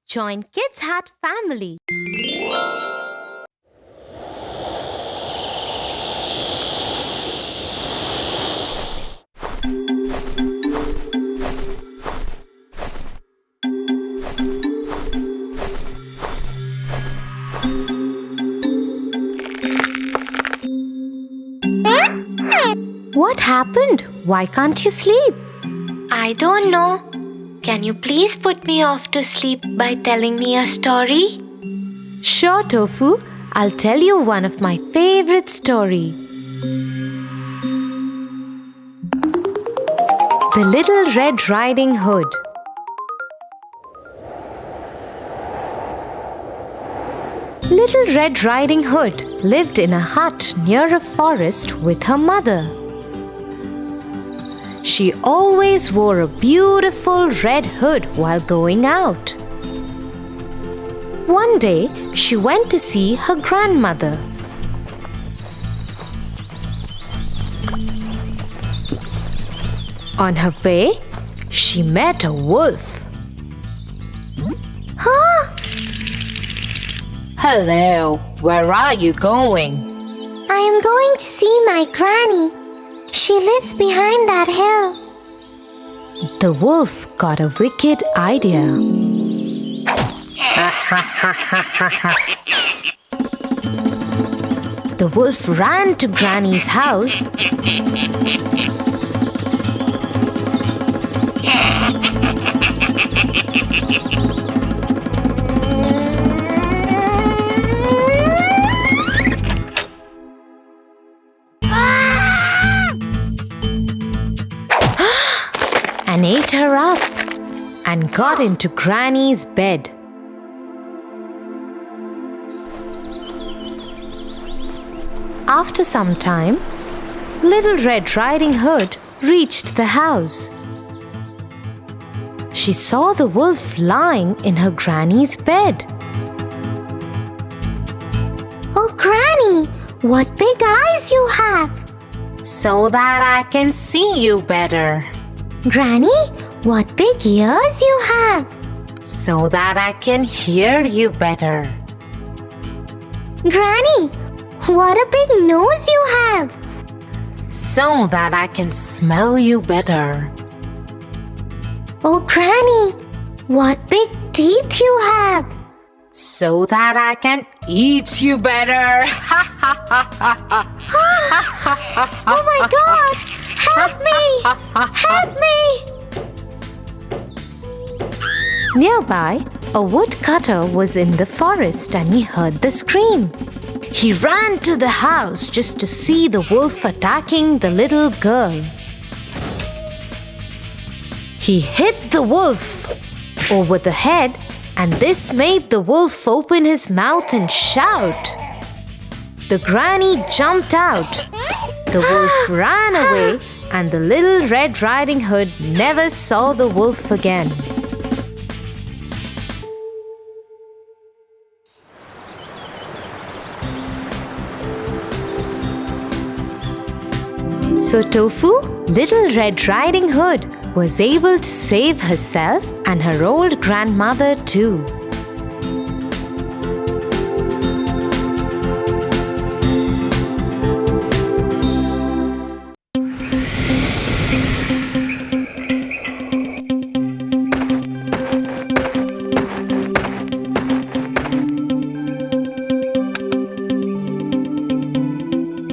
Join Kids Hat family. What happened? Why can't you sleep? I don't know. Can you please put me off to sleep by telling me a story? Sure, Tofu. I'll tell you one of my favorite story. The Little Red Riding Hood. Little Red Riding Hood lived in a hut near a forest with her mother. She always wore a beautiful red hood while going out. One day, she went to see her grandmother. On her way, she met a wolf. Hello, where are you going? I am going to see my granny. She lives behind that hill. The wolf got a wicked idea. The wolf ran to Granny's house and ate her up and got into Granny's bed. After some time, Little Red Riding Hood reached the house. She saw the wolf lying in her granny's bed. Oh, Granny, what big eyes you have! So that I can see you better. Granny, what big ears you have! So that I can hear you better. Granny, what a big nose you have! So that I can smell you better. Oh, Granny, what big teeth you have! So that I can eat you better. Oh my God! Help me! Help me! Nearby, a woodcutter was in the forest and he heard the scream. He ran to the house just to see the wolf attacking the little girl. He hit the wolf over the head, and this made the wolf open his mouth and shout. The granny jumped out. The wolf ran away, and the Little Red Riding Hood never saw the wolf again. So Tofu, Little Red Riding Hood, was able to save herself and her old grandmother too.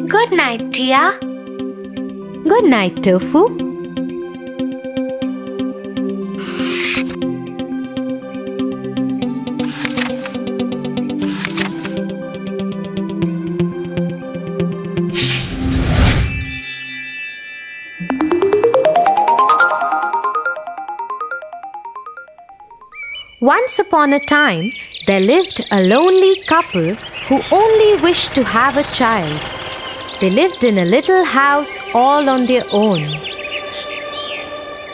Good night, Tia. Good night, Tofu. Once upon a time, there lived a lonely couple who only wished to have a child. They lived in a little house all on their own.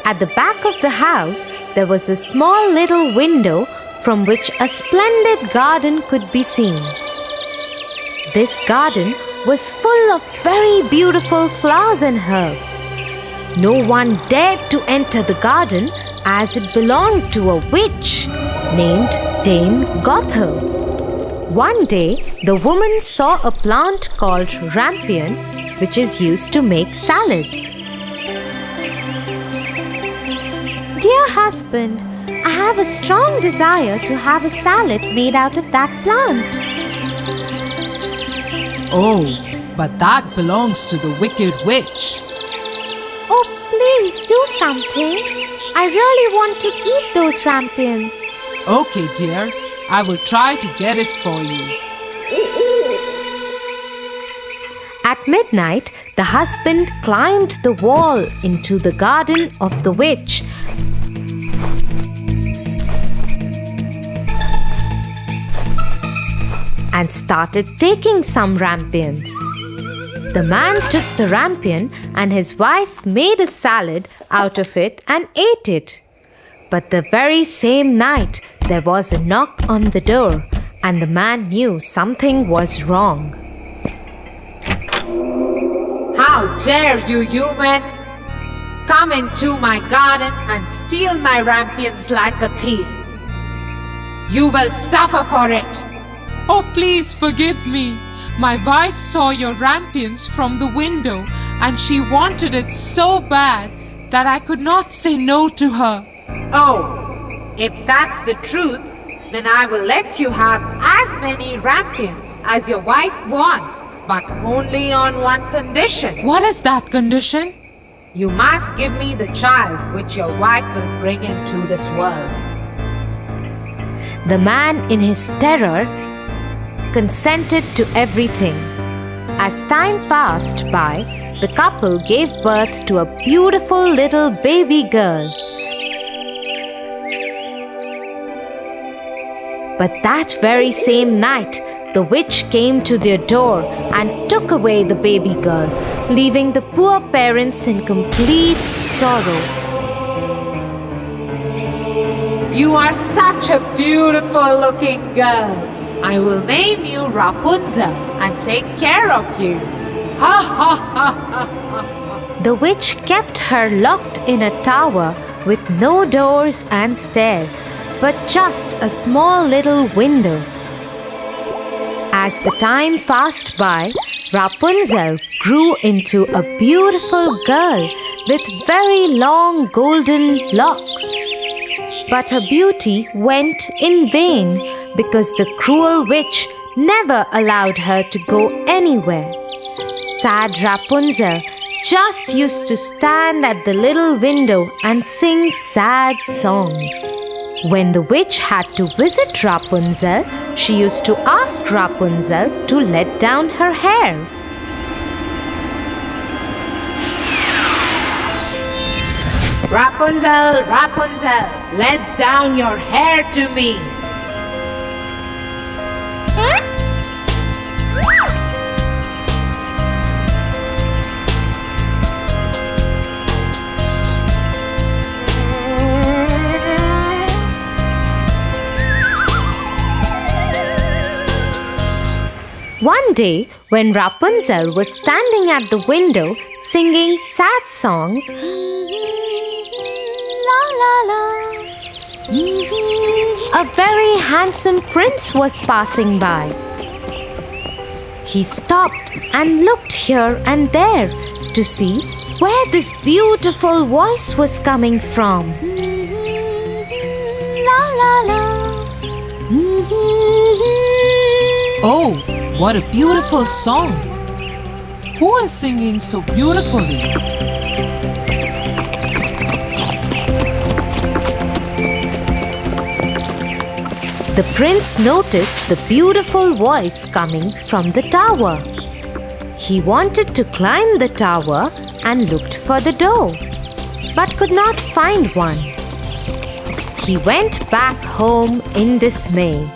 At the back of the house, there was a small little window from which a splendid garden could be seen. This garden was full of very beautiful flowers and herbs. No one dared to enter the garden as it belonged to a witch. named Dame Gothel. One day, the woman saw a plant called rampion, which is used to make salads. Dear husband, I have a strong desire to have a salad made out of that plant. Oh, but that belongs to the wicked witch. Oh, please do something. I really want to eat those rampions. Okay, dear, I will try to get it for you. At midnight, the husband climbed the wall into the garden of the witch. And started taking some rampions. The man took the rampion and his wife made a salad out of it and ate it. But the very same night, there was a knock on the door and the man knew something was wrong. How dare you, human! Come into my garden and steal my rampions like a thief. You will suffer for it. Oh, please forgive me. My wife saw your rampions from the window and she wanted it so bad that I could not say no to her. Oh, if that's the truth, then I will let you have as many rampions as your wife wants, but only on one condition. What is that condition? You must give me the child which your wife will bring into this world. The man, in his terror, consented to everything. As time passed by, the couple gave birth to a beautiful little baby girl. But that very same night, the witch came to their door and took away the baby girl, leaving the poor parents in complete sorrow. You are such a beautiful looking girl. I will name you Rapunzel and take care of you. Ha ha ha ha ha. The witch kept her locked in a tower with no doors and stairs, but just a small little window. As the time passed by, Rapunzel grew into a beautiful girl with very long golden locks. But her beauty went in vain because the cruel witch never allowed her to go anywhere. Sad Rapunzel just used to stand at the little window and sing sad songs. When the witch had to visit Rapunzel, she used to ask Rapunzel to let down her hair. Rapunzel, Rapunzel, let down your hair to me. One day, when Rapunzel was standing at the window singing sad songs, la la la, a very handsome prince was passing by. He stopped and looked here and there to see where this beautiful voice was coming from. La la la. Oh, what a beautiful song! Who is singing so beautifully? The prince noticed the beautiful voice coming from the tower. He wanted to climb the tower and looked for the door, but could not find one. He went back home in dismay.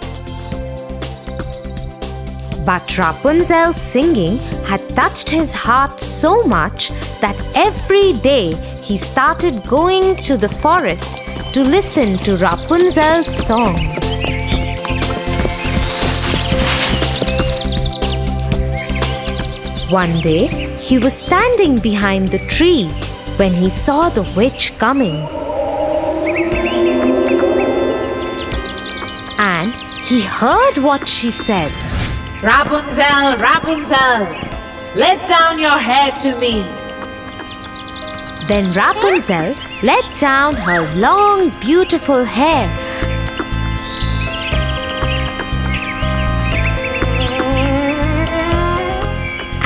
But Rapunzel's singing had touched his heart so much that every day he started going to the forest to listen to Rapunzel's songs. One day, he was standing behind the tree when he saw the witch coming. man, he heard what she said. Rapunzel, Rapunzel, let down your hair to me. Then Rapunzel let down her long, beautiful hair.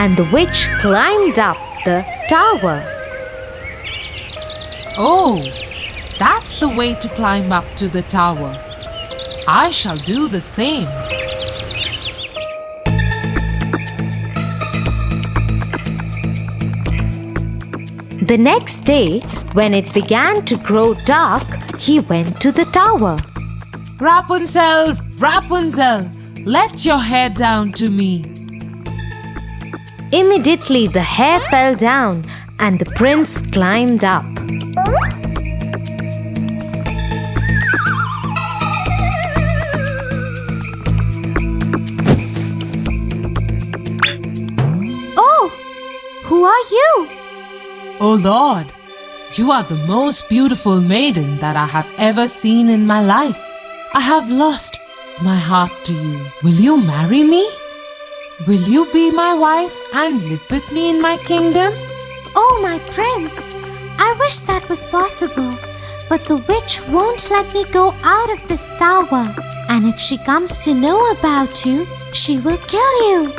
And the witch climbed up the tower. Oh, that's the way to climb up to the tower. I shall do the same. The next day, when it began to grow dark, he went to the tower. Rapunzel, Rapunzel, let your hair down to me. Immediately the hair fell down and the prince climbed up. Oh, who are you? Oh Lord, you are the most beautiful maiden that I have ever seen in my life. I have lost my heart to you. Will you marry me? Will you be my wife and live with me in my kingdom? Oh, my prince, I wish that was possible. But the witch won't let me go out of this tower. And if she comes to know about you, she will kill you.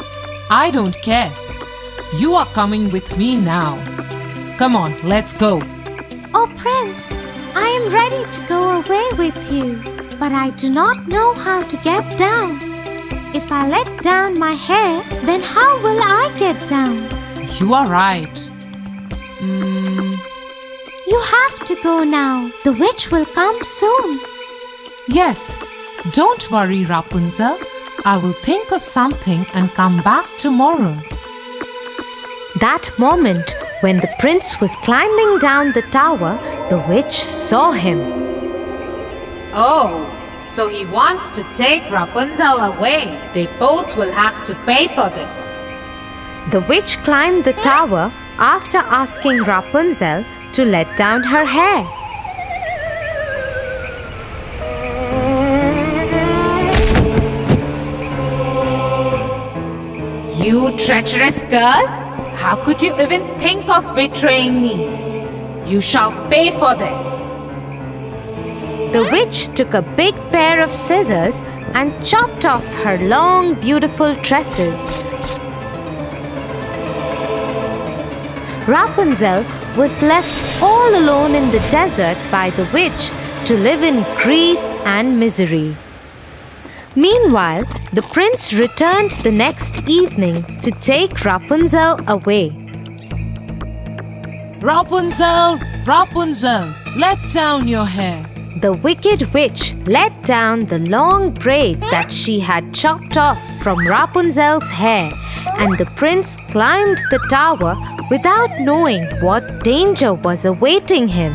I don't care. You are coming with me now. Come on, let's go. Oh, prince, I am ready to go away with you. But I do not know how to get down. If I let down my hair, then how will I get down? You are right. You have to go now. The witch will come soon. Yes, don't worry, Rapunzel. I will think of something and come back tomorrow. That moment, when the prince was climbing down the tower, the witch saw him. Oh, so he wants to take Rapunzel away. They both will have to pay for this. The witch climbed the tower after asking Rapunzel to let down her hair. You treacherous girl! How could you even think of betraying me? You shall pay for this. The witch took a big pair of scissors and chopped off her long, beautiful tresses. Rapunzel was left all alone in the desert by the witch to live in grief and misery. Meanwhile, the prince returned the next evening to take Rapunzel away. Rapunzel, Rapunzel, let down your hair. The wicked witch let down the long braid that she had chopped off from Rapunzel's hair, and the prince climbed the tower without knowing what danger was awaiting him.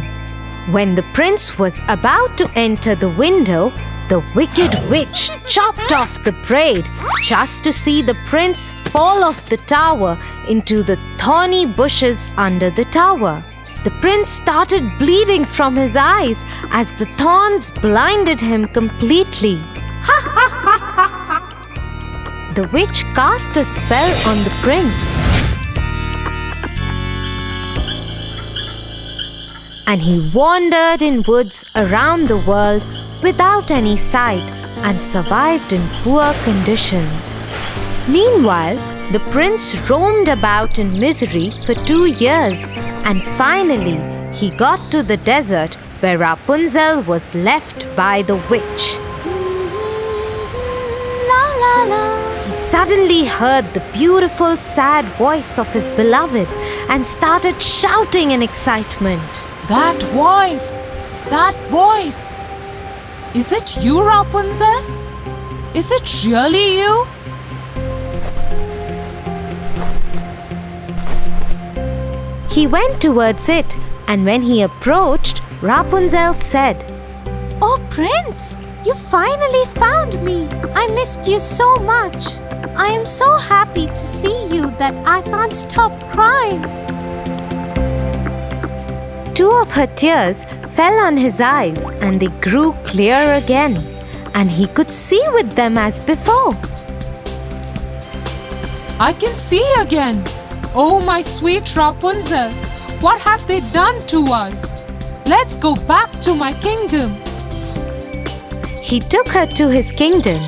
When the prince was about to enter the window, the wicked witch chopped off the braid just to see the prince fall off the tower into the thorny bushes under the tower. The prince started bleeding from his eyes as the thorns blinded him completely. The witch cast a spell on the prince, and he wandered in woods around the world without any sight and survived in poor conditions. Meanwhile, the prince roamed about in misery for 2 years, and finally he got to the desert where Rapunzel was left by the witch. La la la. He suddenly heard the beautiful, sad voice of his beloved and started shouting in excitement. That voice! That voice! Is it you, Rapunzel? Is it really you? He went towards it, and when he approached, Rapunzel said, Oh, Prince, you finally found me. I missed you so much. I am so happy to see you that I can't stop crying. 2 of her tears fell on his eyes and they grew clear again. and he could see with them as before. I can see again. Oh, my sweet Rapunzel, what have they done to us? Let's go back to my kingdom. He took her to his kingdom.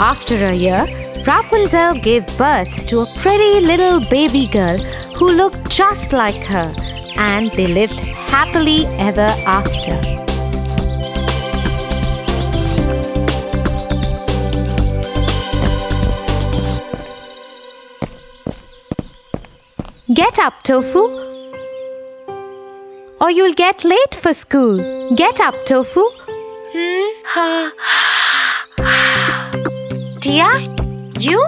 After a year, Rapunzel gave birth to a pretty little baby girl who looked just like her, and they lived happily ever after. Get up, Tofu, or you'll get late for school. Get up, Tofu. Tia, you?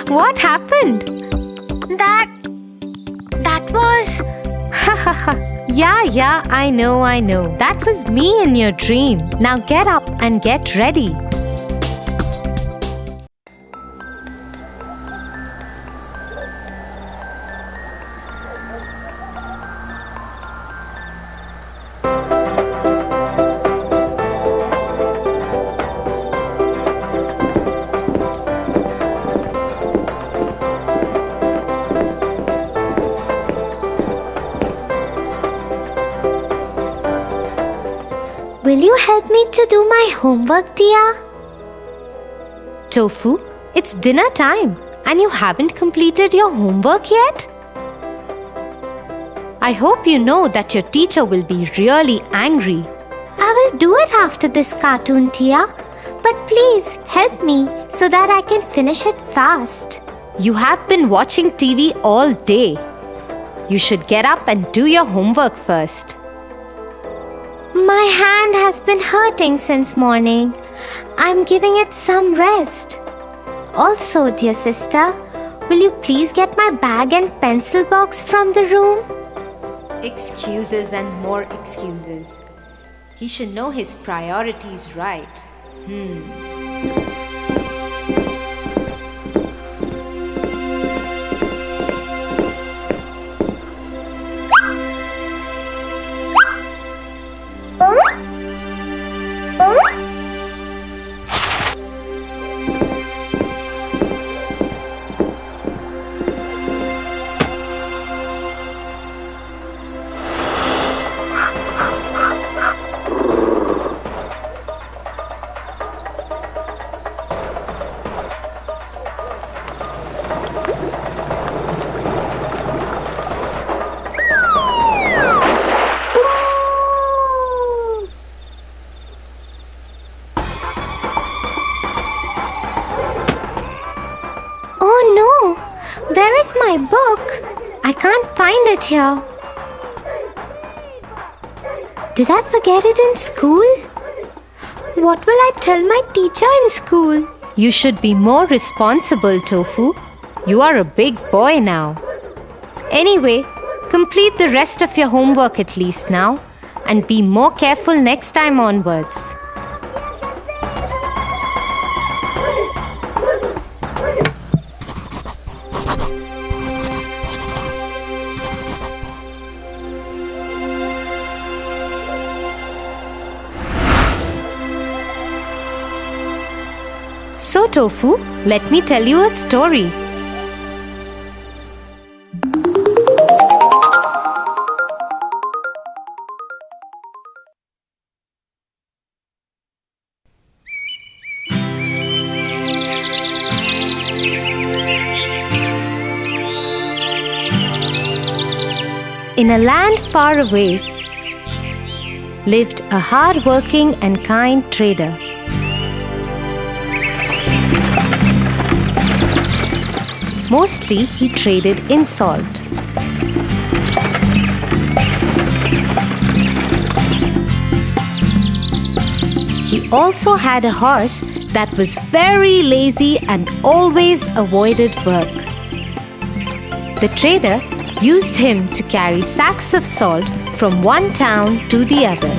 What happened? That was... Yeah, I know. That was me in your dream. Now get up and get ready. Will you help me to do my homework, Tia? Tofu, it's dinner time and you haven't completed your homework yet? I hope you know that your teacher will be really angry. I will do it after this cartoon, Tia. But please help me so that I can finish it fast. You have been watching TV all day. You should get up and do your homework first. My hand has been hurting since morning. I'm giving it some rest. Also, dear sister, will you please get my bag and pencil box from the room? Excuses and more excuses. He should know his priorities right. Where is my book? I can't find it here. Did I forget it in school? What will I tell my teacher in school? You should be more responsible, Tofu. You are a big boy now. Anyway, complete the rest of your homework at least now, and be more careful next time onwards. So, Tofu, let me tell you a story. In a land far away lived a hard-working and kind trader. Mostly he traded in salt. He also had a horse that was very lazy and always avoided work. The trader used him to carry sacks of salt from one town to the other.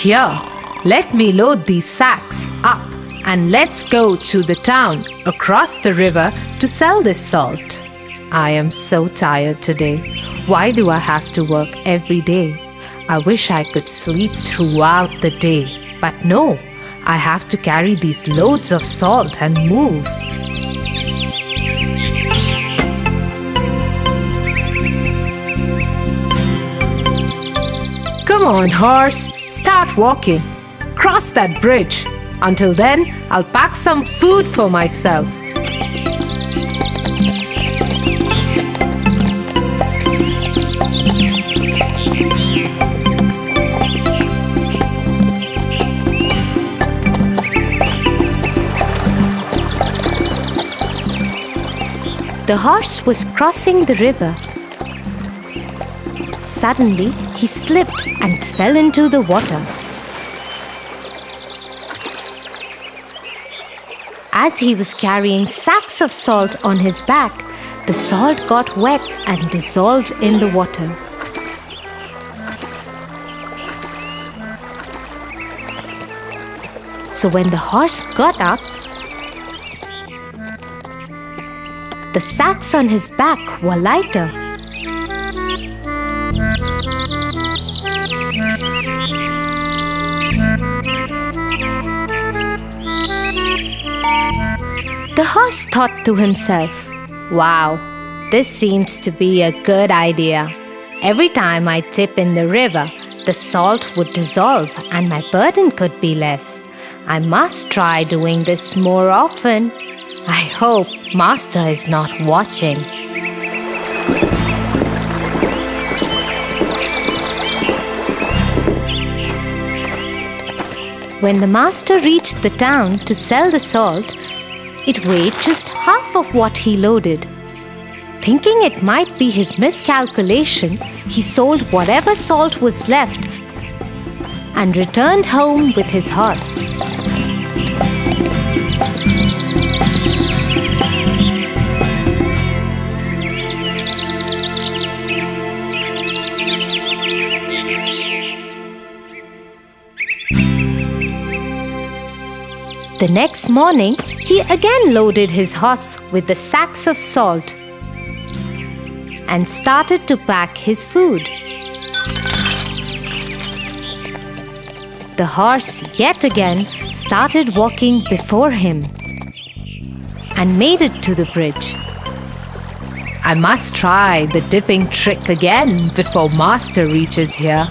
Here, let me load these sacks up and let's go to the town across the river to sell this salt. I am so tired today. Why do I have to work every day? I wish I could sleep throughout the day. But no, I have to carry these loads of salt and move. Come on, horse, start walking. Cross that bridge. Until then, I'll pack some food for myself. The horse was crossing the river. Suddenly, he slipped and fell into the water. As he was carrying sacks of salt on his back, the salt got wet and dissolved in the water. So when the horse got up, the sacks on his back were lighter. The horse thought to himself, "Wow, this seems to be a good idea. Every time I dip in the river, the salt would dissolve and my burden could be less. I must try doing this more often. I hope Master is not watching." When the master reached the town to sell the salt, it weighed just half of what he loaded. Thinking it might be his miscalculation, he sold whatever salt was left and returned home with his horse. The next morning, he again loaded his horse with the sacks of salt and started to pack his food. The horse yet again started walking before him and made it to the bridge. I must try the dipping trick again before Master reaches here.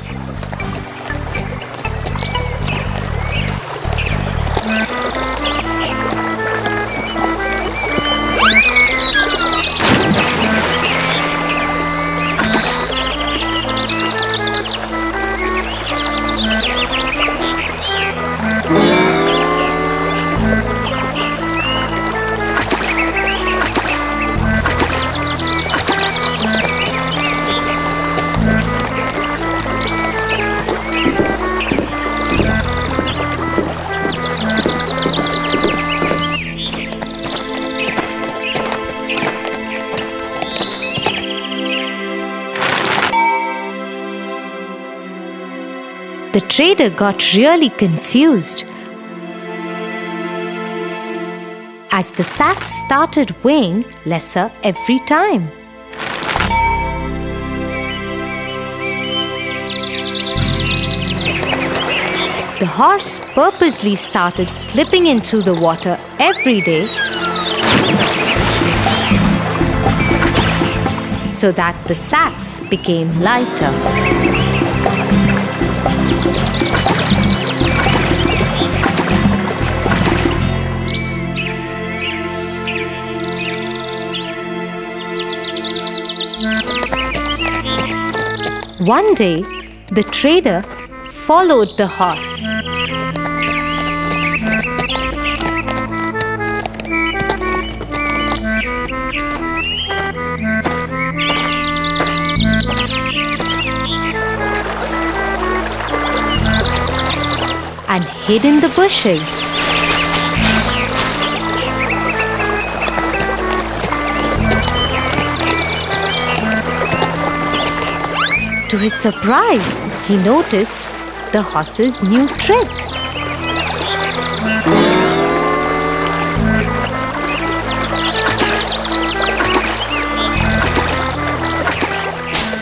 The trader got really confused as the sacks started weighing lesser every time. The horse purposely started slipping into the water every day so that the sacks became lighter. One day, the trader followed the horse. And hid in the bushes. To his surprise, he noticed the horse's new trick.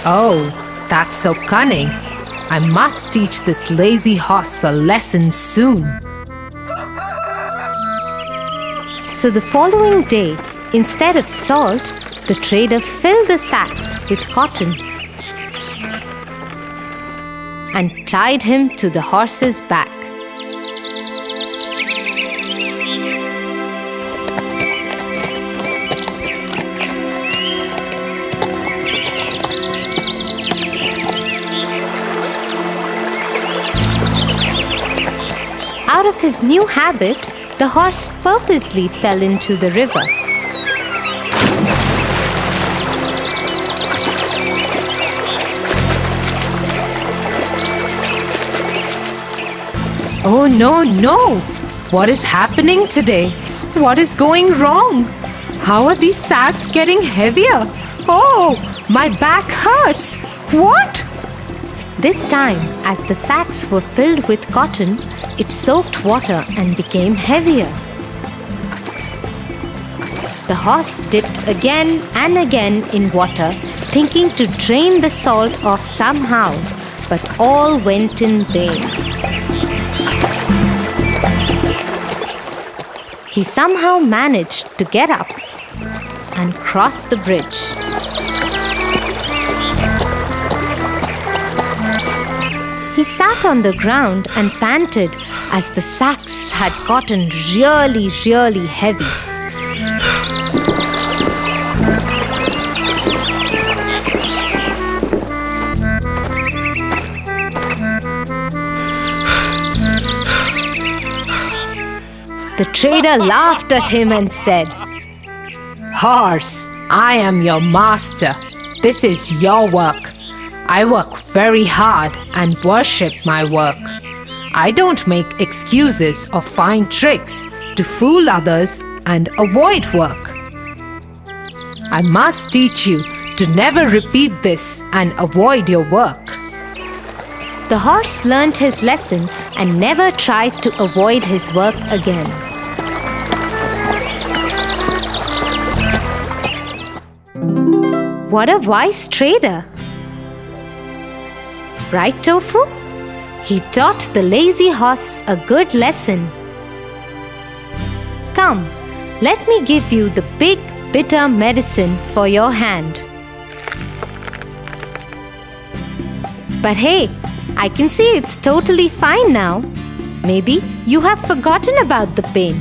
Oh, that's so cunning. I must teach this lazy horse a lesson soon. So the following day, instead of salt, the trader filled the sacks with cotton and tied him to the horse's back. Out of his new habit, the horse purposely fell into the river. Oh no, no! What is happening today? What is going wrong? How are these sacks getting heavier? Oh, my back hurts! What? This time, as the sacks were filled with cotton, it soaked water and became heavier. The horse dipped again and again in water, thinking to drain the salt off somehow, but all went in vain. He somehow managed to get up and cross the bridge. He sat on the ground and panted as the sacks had gotten really, really heavy. The trader laughed at him and said, Horse, I am your master. This is your work. I work very hard and worship my work. I don't make excuses or find tricks to fool others and avoid work. I must teach you to never repeat this and avoid your work. The horse learned his lesson and never tried to avoid his work again. What a wise trader! Right, Tofu? He taught the lazy horse a good lesson. Come, let me give you the big bitter medicine for your hand. But hey, I can see it's totally fine now. Maybe you have forgotten about the pain.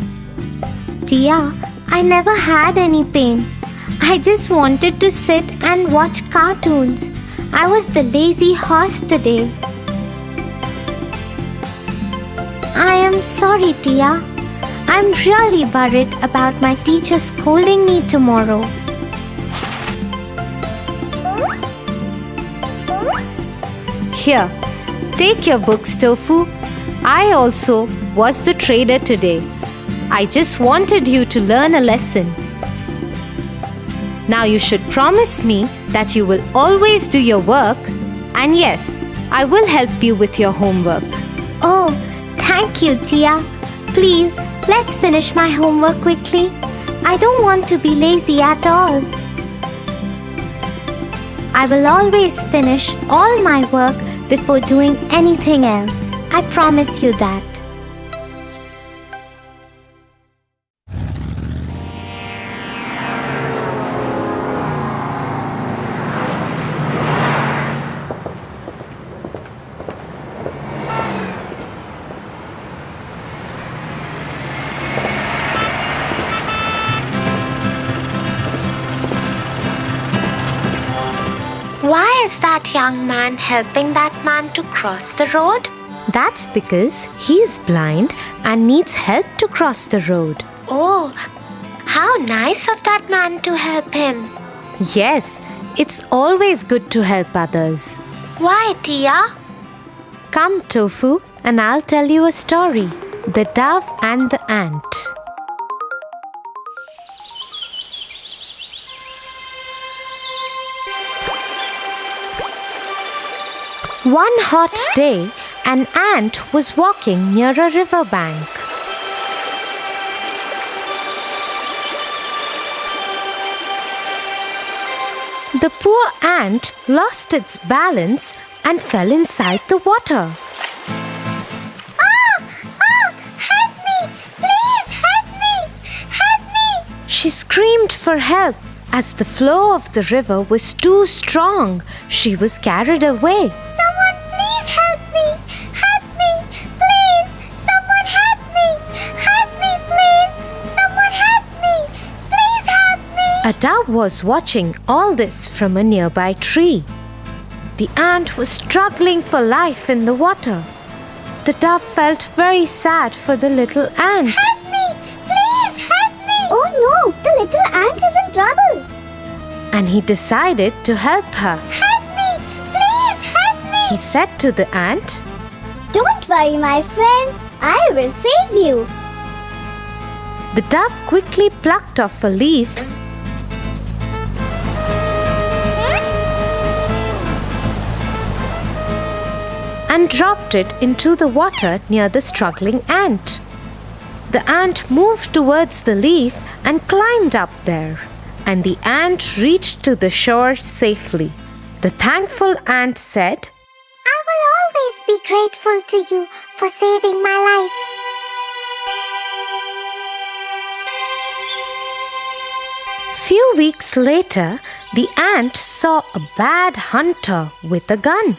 Tia, I never had any pain. I just wanted to sit and watch cartoons. I was the lazy horse today. I am sorry, Tia. I'm really worried about my teacher scolding me tomorrow. Here, take your books, Tofu. I also was the trader today. I just wanted you to learn a lesson. Now you should promise me that you will always do your work, and yes, I will help you with your homework. Oh, thank you, Tia. Please, let's finish my homework quickly. I don't want to be lazy at all. I will always finish all my work before doing anything else. I promise you that. Why is that young man helping that man to cross the road? That's because he's blind and needs help to cross the road. Oh, how nice of that man to help him. Yes, it's always good to help others. Why, Tia? Come, Tofu, and I'll tell you a story. The Dove and the Ant. One hot day, An ant was walking near a river bank. The poor ant lost its balance and fell inside the water. Help me! Please help me! Help me! She screamed for help. As the flow of the river was too strong, she was carried away. Someone please help me! Help me! Please! Someone help me! Help me, please! Someone help me! Please help me! A dove was watching all this from a nearby tree. The ant was struggling for life in the water. The dove felt very sad for the little ant. Help me! Please help me! Oh no! The little ant is in trouble! And he decided to help her. Help me! Please help me! He said to the ant, Don't worry, my friend. I will save you. The dove quickly plucked off a leaf and dropped it into the water near the struggling ant. The ant moved towards the leaf and climbed up there, and the ant reached to the shore safely. The thankful ant said, I will always be grateful to you for saving my life. Few weeks later, the ant saw a bad hunter with a gun.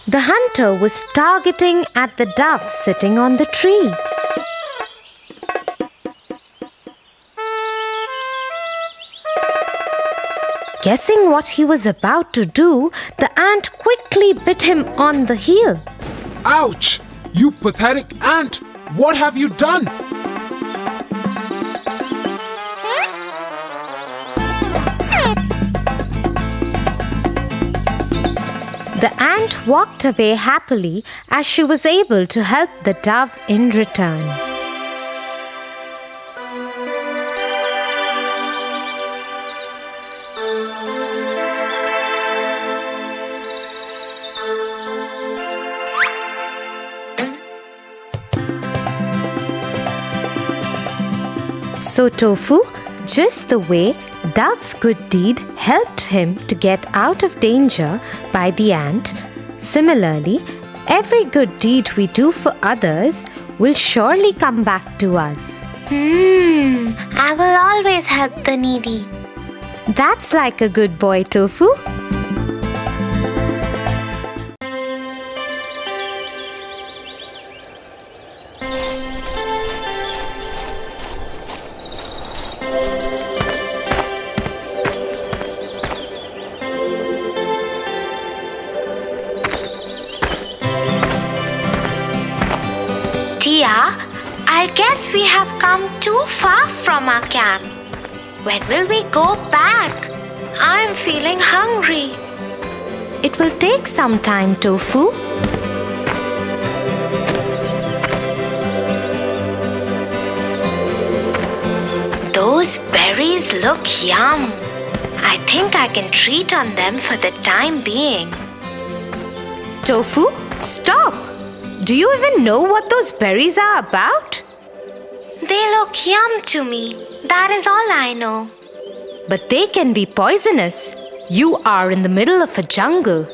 The hunter was targeting at the dove sitting on the tree. Guessing what he was about to do, the ant quickly bit him on the heel. Ouch! You pathetic ant! What have you done? The ant walked away happily as she was able to help the dove in return. So Tofu, just the way Dove's good deed helped him to get out of danger by the ant, similarly, every good deed we do for others will surely come back to us. I will always help the needy. That's like a good boy, Tofu. Tia, I guess we have come too far from our camp. When will we go back? I'm feeling hungry. It will take some time, Tofu. Those berries look yum. I think I can treat on them for the time being. Tofu, stop! Do you even know what those berries are about? They look yum to me. That is all I know. But they can be poisonous. You are in the middle of a jungle.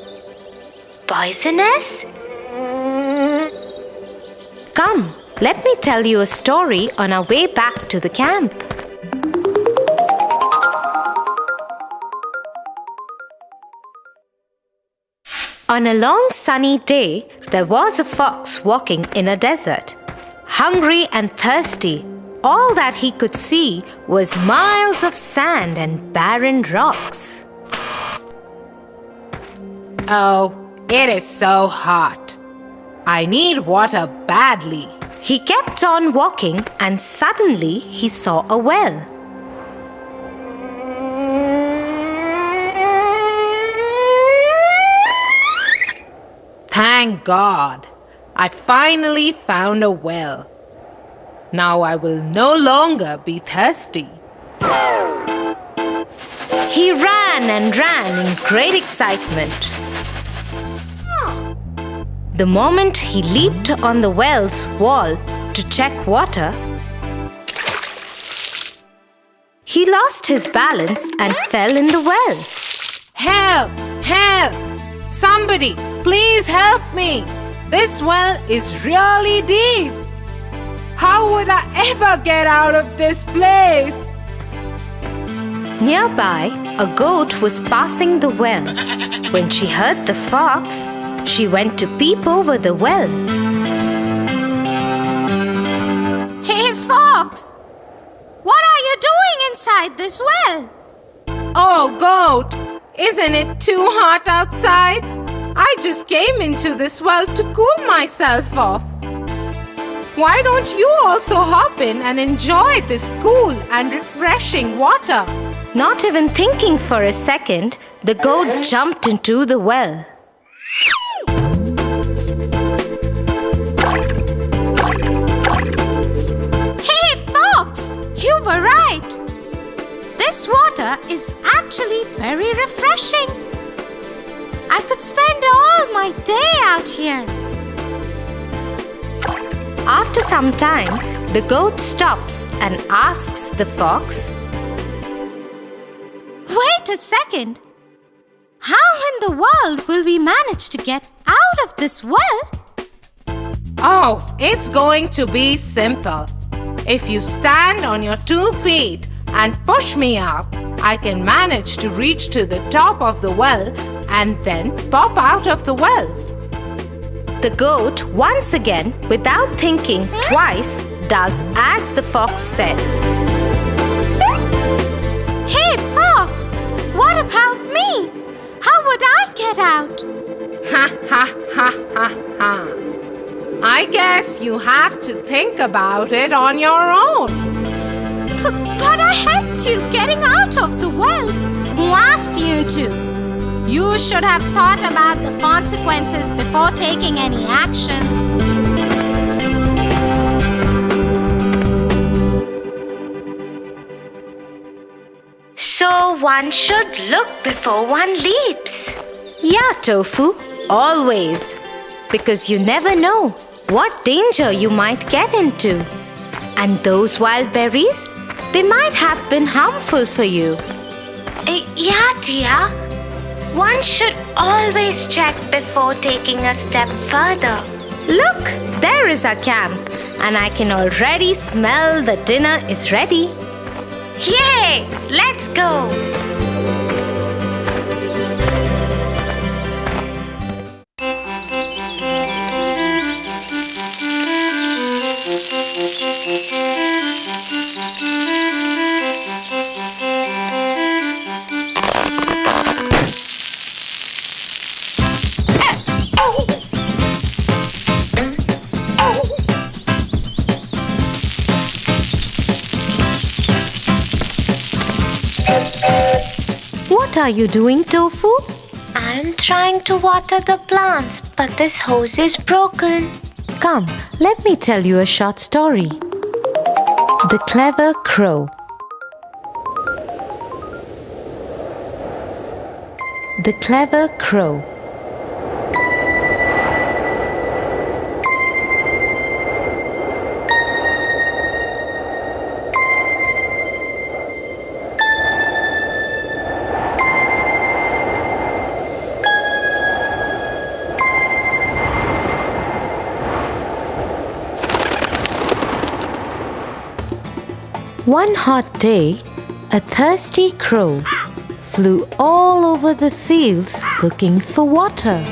Poisonous? Come, let me tell you a story on our way back to the camp. On a long sunny day, there was a fox walking in a desert. Hungry and thirsty, all that he could see was miles of sand and barren rocks. Oh, it is so hot. I need water badly. He kept on walking and suddenly he saw a well. Thank God. I finally found a well. Now I will no longer be thirsty. He ran and ran in great excitement. The moment he leaped on the well's wall to check water, he lost his balance and fell in the well. Help! Help! Somebody, please help me! This well is really deep. How would I ever get out of this place? Nearby, a goat was passing the well. When she heard the fox, she went to peep over the well. Hey, Fox! What are you doing inside this well? Oh, goat! Isn't it too hot outside? I just came into this well to cool myself off. Why don't you also hop in and enjoy this cool and refreshing water? Not even thinking for a second, the goat jumped into the well. Hey, Fox! You were right! This water is actually very refreshing. I could spend all my day out here. After some time, the goat stops and asks the fox, Wait a second. How in the world will we manage to get out of this well? Oh, it's going to be simple. If you stand on your 2 feet and push me up, I can manage to reach to the top of the well and then pop out of the well. the goat once again, without thinking twice, does as the fox said. Hey, Fox! What about me? How would I get out? Ha ha ha ha ha. I guess you have to think about it on your own. But I helped you getting out of the well. Who asked you to? You should have thought about the consequences before taking any actions. So one should look before one leaps. Yeah, Tofu, always. Because you never know what danger you might get into. And those wild berries, they might have been harmful for you. Yeah, dear. One should always check before taking a step further. Look, there is our camp. And I can already smell the dinner is ready. Yay! Let's go! What are you doing, Tofu? I'm trying to water the plants, but this hose is broken. Come, let me tell you a short story. The Clever Crow. The Clever Crow. One hot day, a thirsty crow flew all over the fields looking for water.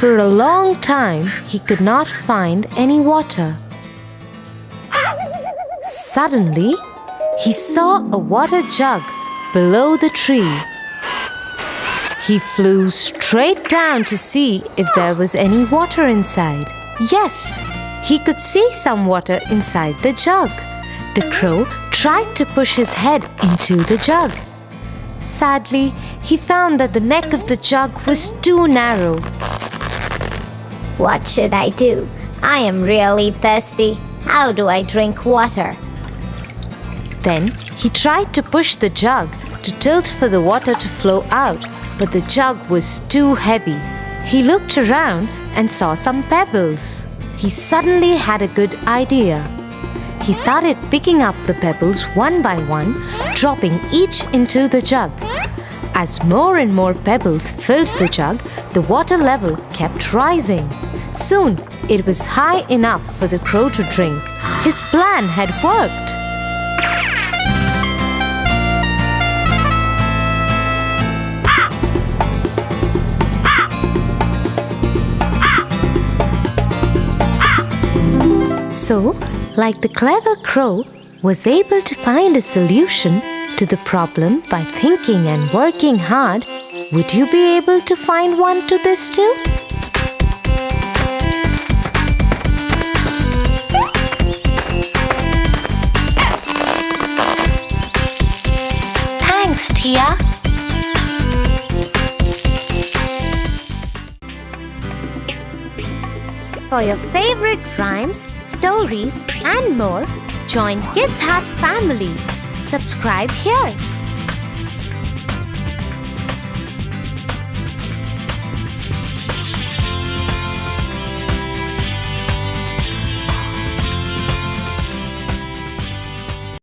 For a long time, he could not find any water. Suddenly, he saw a water jug below the tree. He flew straight down to see if there was any water inside. Yes, he could see some water inside the jug. The crow tried to push his head into the jug. Sadly, he found that the neck of the jug was too narrow. What should I do? I am really thirsty. How do I drink water? Then he tried to push the jug to tilt for the water to flow out, but the jug was too heavy. He looked around and saw some pebbles. He suddenly had a good idea. He started picking up the pebbles one by one, dropping each into the jug. As more and more pebbles filled the jug, the water level kept rising. Soon, it was high enough for the crow to drink. His plan had worked. So, like the clever crow was able to find a solution to the problem by thinking and working hard, would you be able to find one to this too? Thanks, Tia. For your favorite rhymes, stories, and more, join Kids Hut family. Subscribe here.